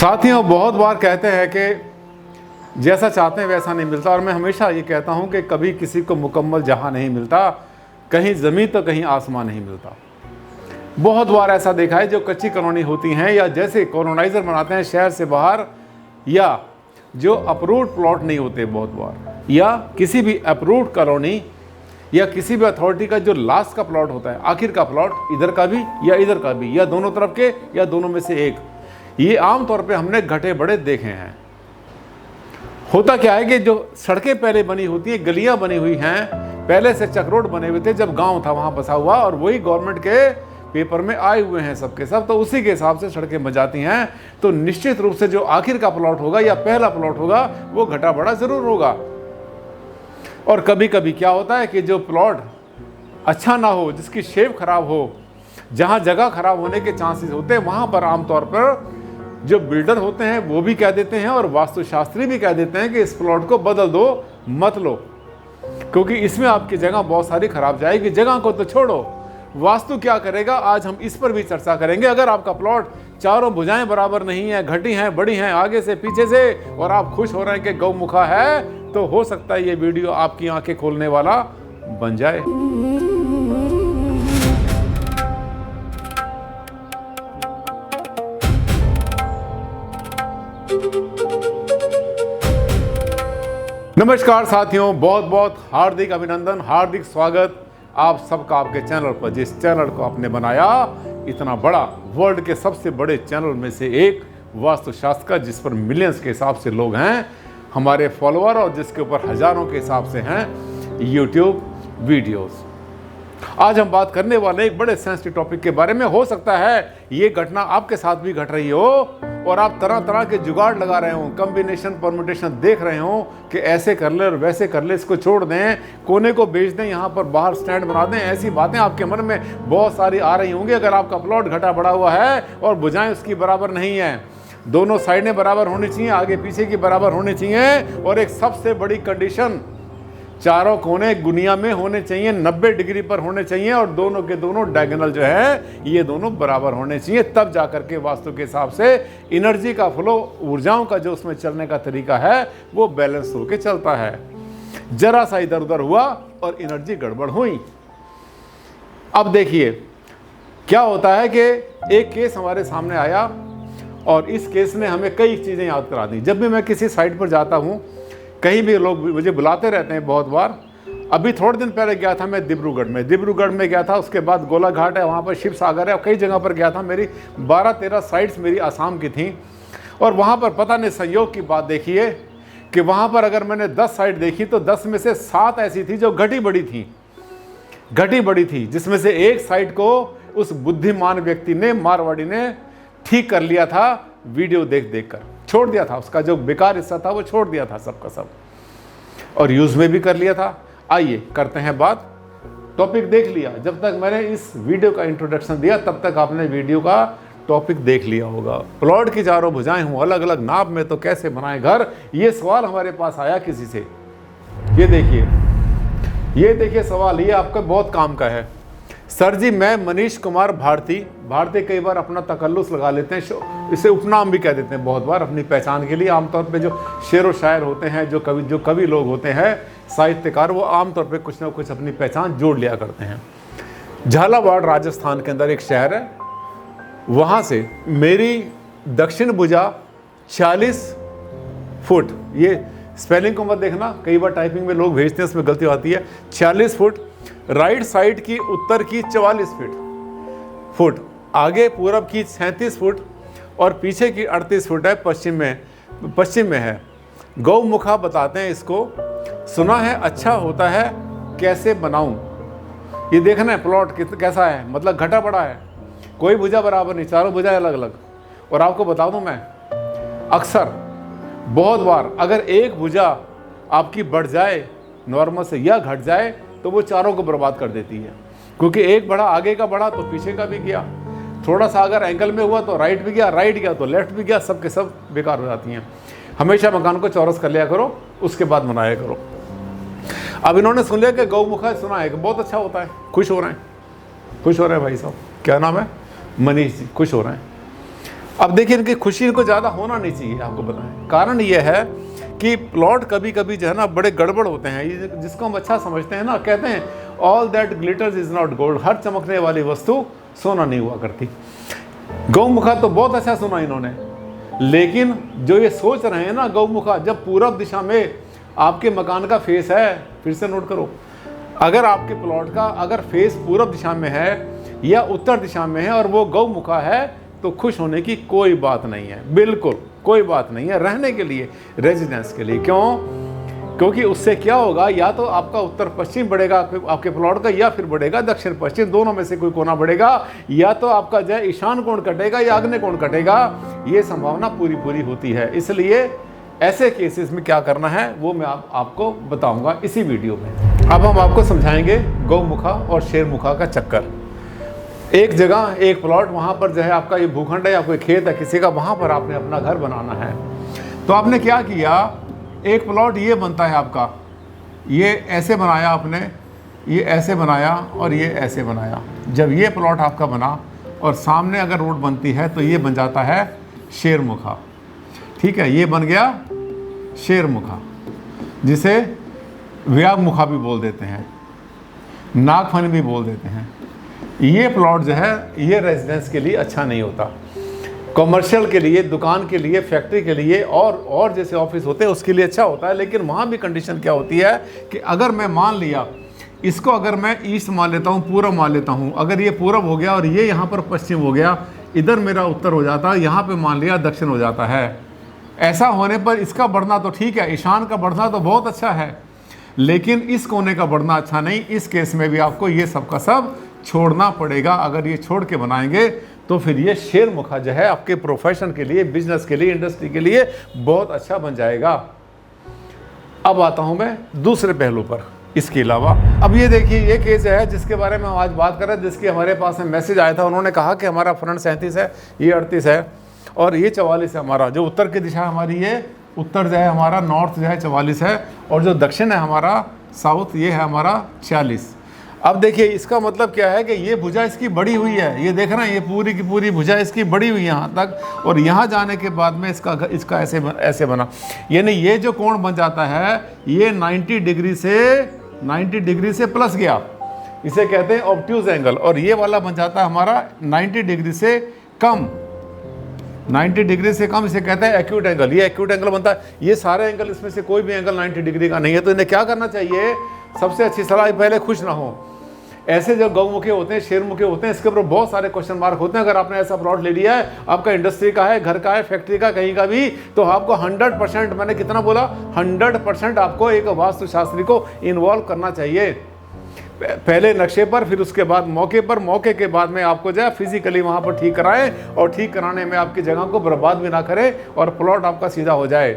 साथियों, बहुत बार कहते हैं कि जैसा चाहते हैं वैसा नहीं मिलता, और मैं हमेशा ये कहता हूँ कि कभी किसी को मुकम्मल जहाँ नहीं मिलता, कहीं ज़मीन तो कहीं आसमान नहीं मिलता। बहुत बार ऐसा देखा है, जो कच्ची कॉलोनी होती हैं या जैसे कॉलोनाइज़र बनाते हैं शहर से बाहर, या जो अप्रूव्ड प्लॉट नहीं होते बहुत बार, या किसी भी अप्रूव्ड कॉलोनी या किसी भी अथॉरिटी का जो लास्ट का प्लॉट होता है, आखिर का प्लॉट, इधर का भी या इधर का भी, या दोनों तरफ के या दोनों में से एक, ये आम तौर पे हमने घटे बड़े देखे हैं। होता क्या है कि जो सड़कें पहले बनी होती हैं, गलियां बनी हुई हैं, पहले से चक रोड बने हुए थे, जब गांव था वहां बसा हुआ, और वही गवर्नमेंट के पेपर में आए हुए हैं सबके सब, तो उसी के हिसाब से सड़कें बन जाती हैं। तो निश्चित रूप से जो आखिर का प्लॉट होगा या पहला प्लॉट होगा वो घटा बड़ा जरूर होगा। और कभी कभी क्या होता है कि जो प्लॉट अच्छा ना हो, जिसकी शेप खराब हो, जहां जगह खराब होने के चांसेस होते हैं, वहां पर आमतौर पर जो बिल्डर होते हैं वो भी कह देते हैं और वास्तुशास्त्री भी कह देते हैं कि इस प्लॉट को बदल दो, मत लो, क्योंकि इसमें आपकी जगह बहुत सारी खराब जाएगी। जगह को तो छोड़ो, वास्तु क्या करेगा, आज हम इस पर भी चर्चा करेंगे। अगर आपका प्लॉट चारों भुजाएं बराबर नहीं है, घटी हैं, बड़ी हैं, आगे से पीछे से, और आप खुश हो रहे हैं कि गौमुखा है, तो हो सकता है ये वीडियो आपकी आंखें खोलने वाला बन जाए। नमस्कार साथियों, बहुत बहुत हार्दिक अभिनंदन, हार्दिक स्वागत आप सबका आपके चैनल पर, जिस चैनल को आपने बनाया इतना बड़ा, वर्ल्ड के सबसे बड़े चैनल में से एक वास्तुशास्त्र का, जिस पर मिलियंस के हिसाब से लोग हैं हमारे फॉलोअर, और जिसके ऊपर हजारों के हिसाब से हैं यूट्यूब वीडियोस। आज हम बात करने वाले एक बड़े सेंसिटिव टॉपिक के बारे में। हो सकता है ये घटना आपके साथ भी घट रही हो और आप तरह तरह के जुगाड़ लगा रहे हो, कॉम्बिनेशन परम्यूटेशन देख रहे हो कि ऐसे कर ले और वैसे कर ले, इसको छोड़ दें, कोने को बेच दें, यहाँ पर बाहर स्टैंड बना दें। ऐसी बातें आपके मन में बहुत सारी आ रही होंगी। अगर आपका प्लॉट घटा बढ़ा हुआ है और भुजाएं उसकी बराबर नहीं है, दोनों साइडें बराबर होनी चाहिए, आगे पीछे की बराबर होनी चाहिए, और एक सबसे बड़ी कंडीशन, चारों कोने दुनिया में होने चाहिए 90 डिग्री पर होने चाहिए, और दोनों के दोनों डायगोनल जो है ये दोनों बराबर होने चाहिए। तब जाकर के वास्तु के हिसाब से एनर्जी का फ्लो, ऊर्जाओं का जो उसमें चलने का तरीका है वो बैलेंस होकर चलता है। जरा सा इधर उधर हुआ और एनर्जी गड़बड़ हुई। अब देखिए क्या होता है कि एक केस हमारे सामने आया, और इस केस ने हमें कई चीज़ें याद करा दी। जब भी मैं किसी साइट पर जाता हूँ, कहीं भी लोग मुझे बुलाते रहते हैं बहुत बार। अभी थोड़े दिन पहले गया था मैं डिब्रूगढ़ में गया था, उसके बाद गोलाघाट है, वहाँ पर शिव सागर है, और कई जगह पर गया था। मेरी 12-13 साइट्स मेरी आसाम की थी, और वहाँ पर पता नहीं संयोग की बात देखिए कि वहाँ पर अगर मैंने 10 साइट देखी तो 10 में से 7 ऐसी थी जो घटी बड़ी थी, जिसमें से एक साइट को उस बुद्धिमान व्यक्ति ने, मारवाड़ी ने ठीक कर लिया था, वीडियो देख देख कर छोड़ दिया था। उसका जो बेकार हिस्सा था वो छोड़ दिया था सबका सब, और यूज में भी कर लिया था। आइए करते हैं बात। टॉपिक देख लिया, जब तक मैंने इस वीडियो का इंट्रोडक्शन दिया तब तक आपने वीडियो का टॉपिक देख लिया होगा। प्लॉट की चारों भुजाएं हों अलग अलग नाप में, तो कैसे बनाए घर, ये सवाल हमारे पास आया किसी से। ये देखिए सवाल, ये आपका बहुत काम का है। सर जी, मैं मनीष कुमार भारती कई बार अपना तकल्लुस लगा लेते हैं, इसे उपनाम भी कह देते हैं बहुत बार अपनी पहचान के लिए। आमतौर पे जो शेर व शायर होते हैं, जो कवि लोग होते हैं, साहित्यकार, वो आमतौर पे कुछ ना कुछ अपनी पहचान जोड़ लिया करते हैं। झालावाड़ राजस्थान के अंदर एक शहर है, वहाँ से मेरी दक्षिण भुजा 40 फुट, ये स्पेलिंग को मत देखना, कई बार टाइपिंग में लोग भेजते हैं उसमें गलती आती है, 40 फुट, राइट साइड की उत्तर की 44 फुट, आगे पूरब की 37 फुट, और पीछे की 38 फुट है, पश्चिम में है। गौमुखा बताते हैं इसको। सुना है अच्छा होता है, कैसे बनाऊं? ये देखना है प्लॉट कैसा है, मतलब घटा बड़ा है, कोई भुजा बराबर नहीं, चारों भुजाएं अलग अलग। और आपको बता दूं मैं, अक्सर बहुत बार अगर एक भुजा आपकी बढ़ जाए नॉर्मल से या घट जाए तो वो चारों को बर्बाद कर देती है, क्योंकि एक बढ़ा, आगे का बढ़ा तो पीछे का भी गया, थोड़ा सा अगर एंगल में हुआ तो राइट भी गया, राइट गया तो लेफ्ट भी गया, सब के सब बेकार हो जाती हैं। हमेशा मकान को चौरस कर लिया करो, उसके बाद बनाया करो। अब इन्होंने सुन लिया कि गौमुखा सुना है कि बहुत अच्छा होता है, खुश हो रहे हैं भाई साहब। क्या नाम है? मनीष जी, खुश हो रहे हैं। अब देखिए इनकी खुशी इनको ज़्यादा होना नहीं चाहिए, आपको बताएं। कारण ये है कि प्लॉट कभी कभी जो है ना बड़े गड़बड़ होते हैं, ये जिसको हम अच्छा समझते हैं ना, कहते हैं all that glitters is not gold, हर चमकने वाली वस्तु सोना नहीं हुआ करती। गौमुखा तो बहुत अच्छा सुना इन्होंने, लेकिन जो ये सोच रहे हैं ना गौमुखा, जब पूरब दिशा में आपके मकान का फेस है, फिर से नोट करो, अगर आपके प्लॉट का अगर फेस पूरब दिशा में है या उत्तर दिशा में है और वो गौमुखा है, तो खुश होने की कोई बात नहीं है, बिल्कुल कोई बात नहीं है। रहने के लिए, रेजिडेंस के लिए, क्यों? क्योंकि उससे क्या होगा, या तो आपका उत्तर पश्चिम बढ़ेगा आपके प्लॉट का, या फिर बढ़ेगा दक्षिण पश्चिम, दोनों में से कोई कोना बढ़ेगा, या तो आपका जो है ईशान कोण कटेगा या आग्नेय कोण कटेगा, ये संभावना पूरी होती है। इसलिए ऐसे केसेस में क्या करना है वो मैं आपको बताऊंगा इसी वीडियो में। अब हम आपको समझाएंगे गौमुखा और शेरमुखा का चक्कर। एक जगह एक प्लॉट, वहाँ पर जो है आपका ये भूखंड है या कोई खेत है किसी का, वहाँ पर आपने अपना घर बनाना है। तो आपने क्या किया, एक प्लॉट ये बनता है आपका, ये ऐसे बनाया आपने, ये ऐसे बनाया और ये ऐसे बनाया। जब ये प्लॉट आपका बना और सामने अगर रोड बनती है तो ये बन जाता है शेरमुखा। ठीक है, ये बन गया शेरमुखा, जिसे व्यागमुखा भी बोल देते हैं, नागफनी भी बोल देते हैं। ये प्लॉट जो है ये रेजिडेंस के लिए अच्छा नहीं होता, कमर्शियल के लिए, दुकान के लिए, फैक्ट्री के लिए और जैसे ऑफिस होते हैं उसके लिए अच्छा होता है। लेकिन वहाँ भी कंडीशन क्या होती है कि अगर मैं मान लिया इसको, अगर मैं ईस्ट मान लेता हूँ, पूरब मान लेता हूँ, अगर ये पूरब हो गया और ये यहाँ पर पश्चिम हो गया, इधर मेरा उत्तर हो जाता है, यहाँ पे मान लिया दक्षिण हो जाता है। ऐसा होने पर इसका बढ़ना तो ठीक है, ईशान का बढ़ना तो बहुत अच्छा है, लेकिन इस कोने का बढ़ना अच्छा नहीं। इस केस में भी आपको ये सब का सब छोड़ना पड़ेगा। अगर ये छोड़ के बनाएंगे तो फिर ये शेरमुखा जो है आपके प्रोफेशन के लिए, बिजनेस के लिए, इंडस्ट्री के लिए बहुत अच्छा बन जाएगा। अब आता हूं मैं दूसरे पहलू पर। इसके अलावा अब ये देखिए, ये केस है जिसके बारे में हम आज बात कर रहे हैं, जिसके हमारे पास में मैसेज आया था। उन्होंने कहा कि हमारा फ्रंट 37 है, ये 38 है और ये 44 है हमारा। जो उत्तर की दिशा हमारी, ये उत्तर जो है हमारा, नॉर्थ जो है 44 है, और जो दक्षिण है हमारा, साउथ, ये है हमारा 40। अब देखिए इसका मतलब क्या है कि ये भुजा इसकी बड़ी हुई है, ये देख रहे हैं, ये पूरी की पूरी भुजा इसकी बड़ी हुई है यहाँ तक, और यहाँ जाने के बाद में इसका ऐसे बना, यानी ये जो कोण बन जाता है ये 90 डिग्री से प्लस गया, इसे कहते हैं ऑब्ट्यूज एंगल। और ये वाला बन जाता है हमारा 90 डिग्री से कम, 90 डिग्री से कम, इसे कहते हैं एक्यूट एंगल। ये एक्यूट एंगल बनता है। ये सारे एंगल, इसमें से कोई भी एंगल 90 डिग्री का नहीं है। तो इन्हें क्या करना चाहिए, सबसे अच्छी सलाह, पहले खुश ना हो। ऐसे जो गौमुखे होते हैं, शेरमुखे होते हैं, इसके ऊपर बहुत सारे क्वेश्चन मार्क होते हैं। अगर आपने ऐसा प्लॉट ले लिया है, आपका इंडस्ट्री का है, घर का है, फैक्ट्री का, कहीं का भी, तो आपको 100%, मैंने कितना बोला, 100% आपको एक वास्तुशास्त्री को इन्वॉल्व करना चाहिए। पहले नक्शे पर, फिर उसके बाद मौके पर, मौके के बाद में आपको जो है फिजिकली वहाँ पर ठीक कराएं, और ठीक कराने में आपकी जगह को बर्बाद भी ना करें और प्लॉट आपका सीधा हो जाए।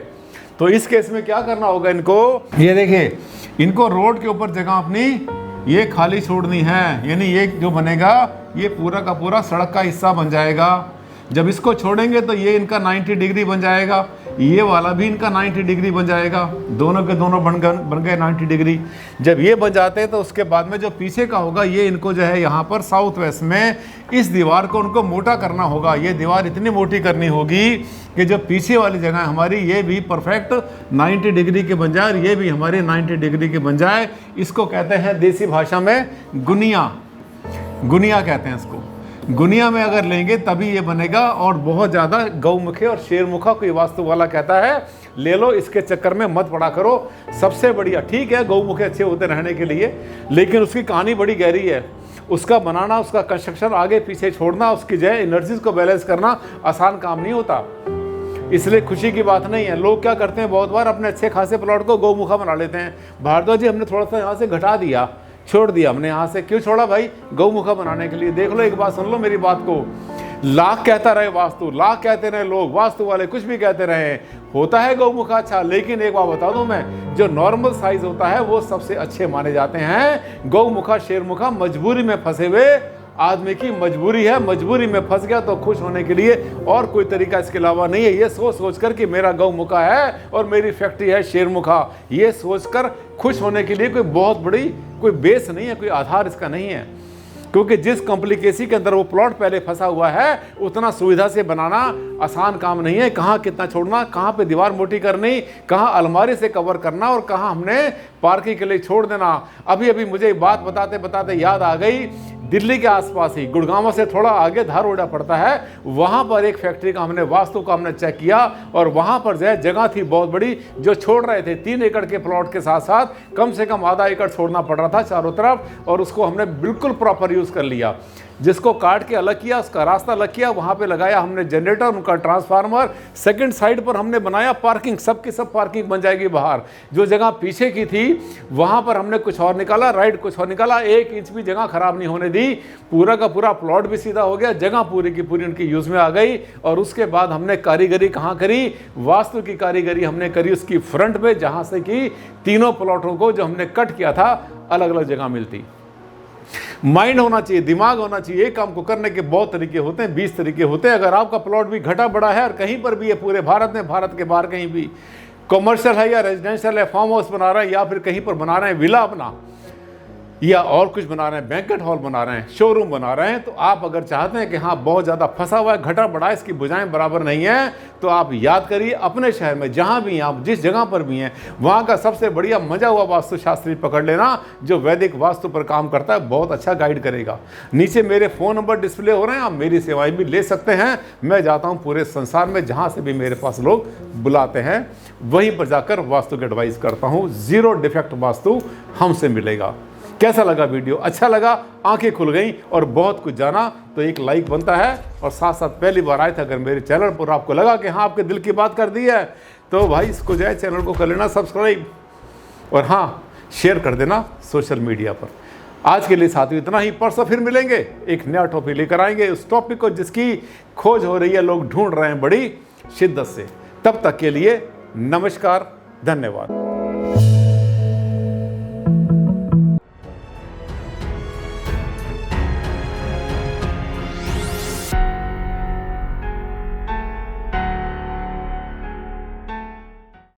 तो इस केस में क्या करना होगा इनको, ये देखिए, इनको रोड के ऊपर जगह अपनी ये खाली छोड़नी है, यानी ये जो बनेगा ये पूरा का पूरा सड़क का हिस्सा बन जाएगा। जब इसको छोड़ेंगे तो ये इनका 90 डिग्री बन जाएगा, ये वाला भी इनका 90 डिग्री बन जाएगा, दोनों के दोनों बन गए 90 डिग्री। जब ये बन जाते हैं तो उसके बाद में जो पीछे का होगा, ये इनको जो है यहाँ पर साउथ वेस्ट में इस दीवार को उनको मोटा करना होगा। ये दीवार इतनी मोटी करनी होगी कि जो पीछे वाली जगह हमारी, ये भी परफेक्ट 90 डिग्री के बन जाए और ये भी हमारी 90 डिग्री के बन जाए। इसको कहते हैं देसी भाषा में गुनिया, गुनिया कहते हैं इसको। गुनिया में अगर लेंगे तभी ये बनेगा। और बहुत ज़्यादा गौमुखे और शेरमुखा कोई वास्तु वाला कहता है ले लो, इसके चक्कर में मत पड़ा करो। सबसे बढ़िया, ठीक है गौमुखे अच्छे होते रहने के लिए, लेकिन उसकी कहानी बड़ी गहरी है। उसका बनाना, उसका कंस्ट्रक्शन, आगे पीछे छोड़ना, उसकी जो है एनर्जीज को बैलेंस करना आसान काम नहीं होता। इसलिए खुशी की बात नहीं है। लोग क्या करते हैं, बहुत बार अपने अच्छे खासे प्लॉट को गौमुखा बना लेते हैं। भारद्वाज जी, हमने थोड़ा सा यहाँ से घटा दिया, छोड़ दिया हमने यहाँ से। क्यों छोड़ा भाई? गौमुखा बनाने के लिए। देख लो, एक बात सुन लो मेरी बात को। लाख कहता रहे वास्तु, लाख कहते रहे लोग, वास्तु वाले कुछ भी कहते रहे, होता है गौमुखा अच्छा। लेकिन एक बात बता दूं मैं, जो नॉर्मल साइज होता है वो सबसे अच्छे माने जाते हैं। गौमुखा शेरमुखा मजबूरी में फंसे हुए आदमी की मजबूरी है, मजबूरी में फंस गया तो खुश होने के लिए और कोई तरीका इसके अलावा नहीं है। ये सोच सोच कर कि मेरा गौमुखा है और मेरी फैक्ट्री है शेरमुखा, ये सोचकर खुश होने के लिए कोई बहुत बड़ी कोई बेस नहीं है, कोई आधार इसका नहीं है। क्योंकि जिस कॉम्प्लिकेसी के अंदर वो प्लॉट पहले फंसा हुआ है उतना सुविधा से बनाना आसान काम नहीं है। कहाँ कितना छोड़ना, कहाँ पे दीवार मोटी करनी, कहाँ अलमारी से कवर करना और कहाँ हमने पार्किंग के लिए छोड़ देना। अभी अभी मुझे बात बताते बताते याद आ गई, दिल्ली के आसपास ही गुड़गांव से थोड़ा आगे धारवाड़ा पड़ता है, वहाँ पर एक फैक्ट्री का हमने वास्तु का हमने चेक किया और वहाँ पर जो है जगह थी बहुत बड़ी जो छोड़ रहे थे। 3 एकड़ के प्लॉट के साथ साथ कम से कम आधा एकड़ छोड़ना पड़ रहा था चारों तरफ, और उसको हमने बिल्कुल प्रॉपर यूज़ कर लिया। जिसको काट के अलग किया, उसका रास्ता अलग किया, वहाँ पे लगाया हमने जनरेटर, उनका ट्रांसफार्मर। सेकंड साइड पर हमने बनाया पार्किंग, सब की सब पार्किंग बन जाएगी बाहर। जो जगह पीछे की थी वहाँ पर हमने कुछ और निकाला, राइट कुछ और निकाला, 1 इंच भी जगह खराब नहीं होने दी। पूरा का पूरा प्लॉट भी सीधा हो गया, जगह पूरी की पूरी उनकी यूज़ में आ गई। और उसके बाद हमने कारीगरी कहाँ करी, वास्तु की कारीगरी हमने करी उसकी फ्रंट में, जहाँ से कि तीनों प्लॉटों को जो हमने कट किया था अलग अलग जगह मिलती। माइंड होना चाहिए, दिमाग होना चाहिए। एक काम को करने के बहुत तरीके होते हैं, 20 तरीके होते हैं। अगर आपका प्लॉट भी घटा बड़ा है और कहीं पर भी है पूरे भारत में, भारत के बाहर कहीं भी कमर्शियल है या रेजिडेंशियल है, फार्म हाउस बना रहे हैं या फिर कहीं पर बना रहे हैं विला अपना, या और कुछ बना रहे हैं, बैंकेट हॉल बना रहे हैं, शोरूम बना रहे हैं, तो आप अगर चाहते हैं कि हाँ बहुत ज़्यादा फंसा हुआ है, घटा बड़ा है, इसकी भुजाएं बराबर नहीं है, तो आप याद करिए अपने शहर में जहाँ भी हैं आप, जिस जगह पर भी हैं, वहाँ का सबसे बढ़िया मजा हुआ वास्तुशास्त्री पकड़ लेना जो वैदिक वास्तु पर काम करता है, बहुत अच्छा गाइड करेगा। नीचे मेरे फ़ोन नंबर डिस्प्ले हो रहे हैं, आप मेरी सेवाएँ भी ले सकते हैं। मैं जाता हूँ पूरे संसार में जहाँ से भी मेरे पास लोग बुलाते हैं, वहीं पर जाकर वास्तु की एडवाइस करता हूँ। 0 डिफेक्ट वास्तु हमसे मिलेगा। कैसा लगा वीडियो? अच्छा लगा, आंखें खुल गई और बहुत कुछ जाना, तो एक लाइक बनता है। और साथ साथ पहली बार आए थे अगर मेरे चैनल पर, आपको लगा कि हाँ आपके दिल की बात कर दी है, तो भाई इसको जो है चैनल को कर लेना सब्सक्राइब, और हाँ शेयर कर देना सोशल मीडिया पर। आज के लिए साथियों इतना ही, परसों फिर मिलेंगे, एक नया टॉपिक लेकर आएंगे, उस टॉपिक को जिसकी खोज हो रही है, लोग ढूंढ रहे हैं बड़ी शिद्दत से। तब तक के लिए नमस्कार, धन्यवाद।